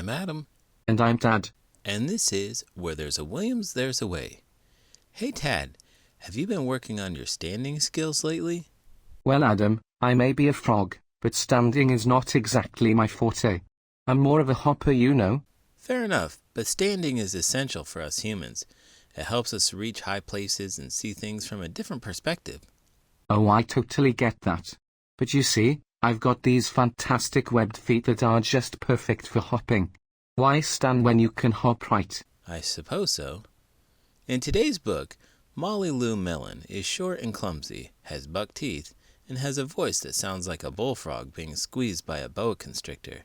I'm Adam. And I'm Tad. And this is Where There's a Williams, There's a Way. Hey Tad, have you been working on your standing skills lately? Well, Adam, I may be a frog, but standing is not exactly my forte. I'm more of a hopper, you know. Fair enough, but standing is essential for us humans. It helps us reach high places and see things from a different perspective. Oh, I totally get that. But you see, I've got these fantastic webbed feet that are just perfect for hopping. Why stand when you can hop, right? I suppose so. In today's book, Lou Melon is short and clumsy, has buck teeth, and has a voice that sounds like a bullfrog being squeezed by a boa constrictor.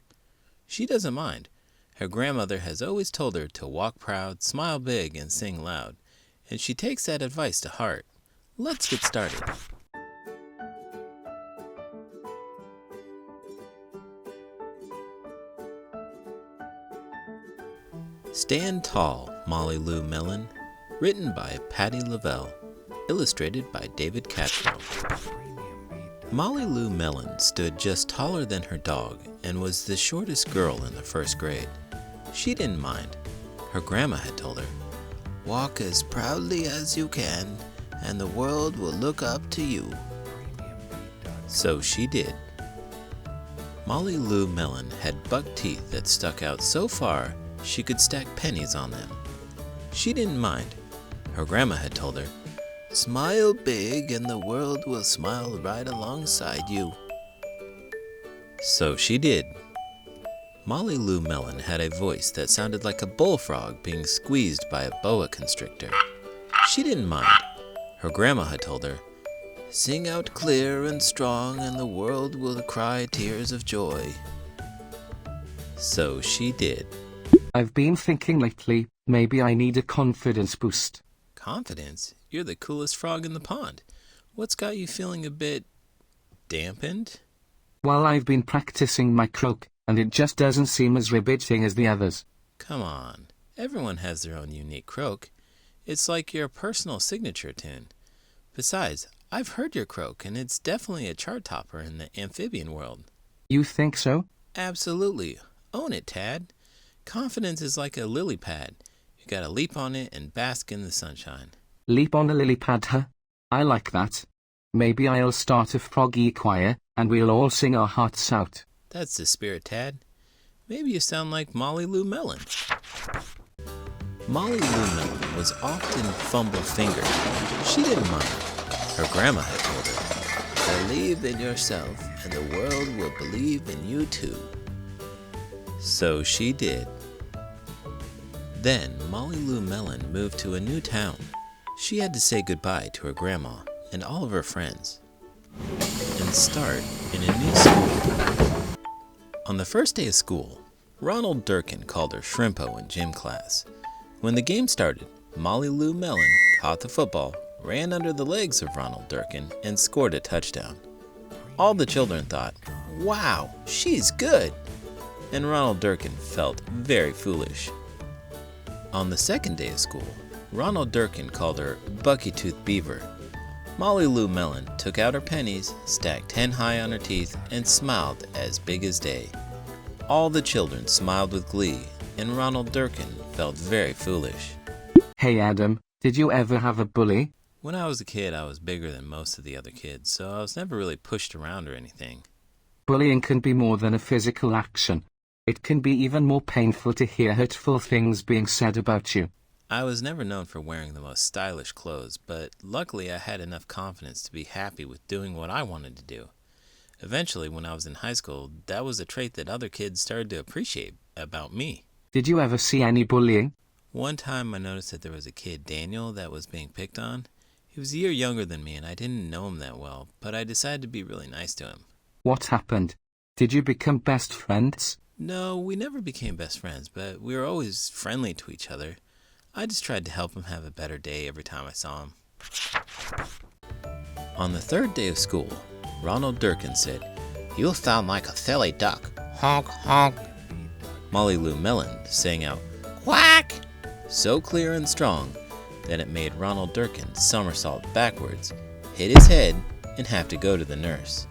She doesn't mind. Her grandmother has always told her to walk proud, smile big, and sing loud, and she takes that advice to heart. Let's get started. Stand Tall, Lou Melon, written by Patty Lovell, illustrated by David Catrow. Lou Melon stood just taller than her dog and was the shortest girl in the first grade. She didn't mind. Her grandma had told her, "Walk as proudly as you can, and the world will look up to you." So she did. Lou Melon had buck teeth that stuck out so far she could stack pennies on them. She didn't mind. Her grandma had told her, "Smile big and the world will smile right alongside you." So she did. Lou Melon had a voice that sounded like a bullfrog being squeezed by a boa constrictor. She didn't mind. Her grandma had told her, "Sing out clear and strong and the world will cry tears of joy." So she did. I've been thinking lately, maybe I need a confidence boost. Confidence? You're the coolest frog in the pond. What's got you feeling a bit dampened? Well, I've been practicing my croak, and it just doesn't seem as riveting as the others. Come on. Everyone has their own unique croak. It's like your personal signature tune. Besides, I've heard your croak, and it's definitely a chart topper in the amphibian world. You think so? Absolutely. Own it, Tad. Confidence is like a lily pad. You gotta leap on it and bask in the sunshine. Leap on a lily pad, huh? I like that. Maybe I'll start a froggy choir, and we'll all sing our hearts out. That's the spirit, Tad. Maybe you sound like Lou Melon. Lou Melon was often fumble-fingered. She didn't mind. Her grandma had told her, "Believe in yourself, and the world will believe in you too." So she did. Then Lou Melon moved to a new town. She had to say goodbye to her grandma and all of her friends and start in a new school. On the first day of school, Ronald Durkin called her Shrimpo in gym class. When the game started, Lou Melon caught the football, ran under the legs of Ronald Durkin, and scored a touchdown. All the children thought, "Wow, she's good!" And Ronald Durkin felt very foolish. On the second day of school, Ronald Durkin called her Bucky-Toothed Beaver. Lou Melon took out her pennies, stacked 10 high on her teeth, and smiled as big as day. All the children smiled with glee, and Ronald Durkin felt very foolish. Hey Adam, did you ever have a bully? When I was a kid, I was bigger than most of the other kids, so I was never really pushed around or anything. Bullying can be more than a physical action. It can be even more painful to hear hurtful things being said about you. I was never known for wearing the most stylish clothes, but luckily I had enough confidence to be happy with doing what I wanted to do. Eventually, when I was in high school, that was a trait that other kids started to appreciate about me. Did you ever see any bullying? One time I noticed that there was a kid, Daniel, that was being picked on. He was a year younger than me and I didn't know him that well, but I decided to be really nice to him. What happened? Did you become best friends? No, we never became best friends, but we were always friendly to each other. I just tried to help him have a better day every time I saw him. On the third day of school, Ronald Durkin said, "You sound like a silly duck. Honk, honk." Lou Melon sang out, "Quack!" so clear and strong that it made Ronald Durkin somersault backwards, hit his head, and have to go to the nurse.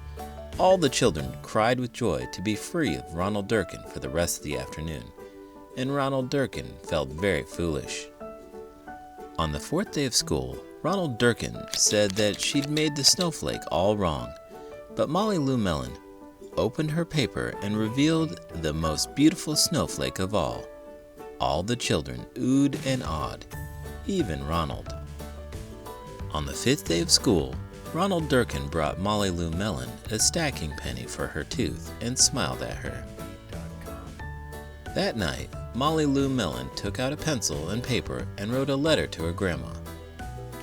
All the children cried with joy to be free of Ronald Durkin for the rest of the afternoon. and Ronald Durkin felt very foolish. On the fourth day of school, Ronald Durkin said that she'd made the snowflake all wrong, but Lou Melon opened her paper and revealed the most beautiful snowflake of all. All the children oohed and awed, even Ronald. On the fifth day of school, Ronald Durkin brought Lou Melon a stacking penny for her tooth and smiled at her. That night, Lou Melon took out a pencil and paper and wrote a letter to her grandma.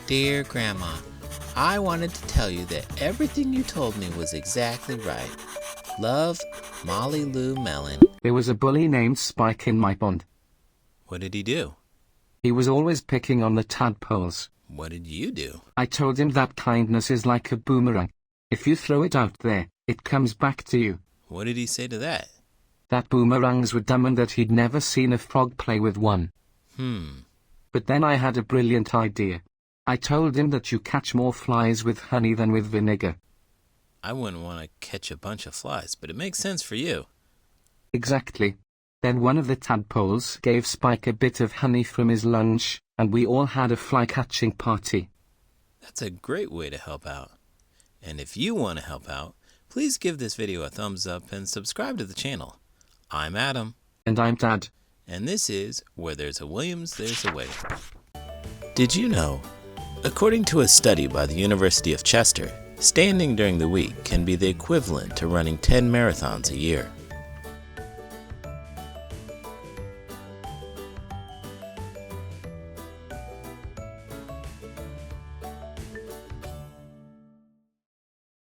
Dear Grandma, I wanted to tell you that everything you told me was exactly right. Love, Lou Melon. There was a bully named Spike in my pond. What did he do? He was always picking on the tadpoles. What did you do? I told him that kindness is like a boomerang. If you throw it out there, it comes back to you. What did he say to that? That boomerangs were dumb and that he'd never seen a frog play with one. But then I had a brilliant idea. I told him that you catch more flies with honey than with vinegar. I wouldn't want to catch a bunch of flies, but it makes sense for you. Exactly. Then one of the tadpoles gave Spike a bit of honey from his lunch, and we all had a fly-catching party. That's a great way to help out. And if you want to help out, please give this video a thumbs up and subscribe to the channel. I'm Adam. And I'm Dad. And this is Where There's a Williams, There's a Way. Did you know? According to a study by the University of Chester, standing during the week can be the equivalent to running 10 marathons a year.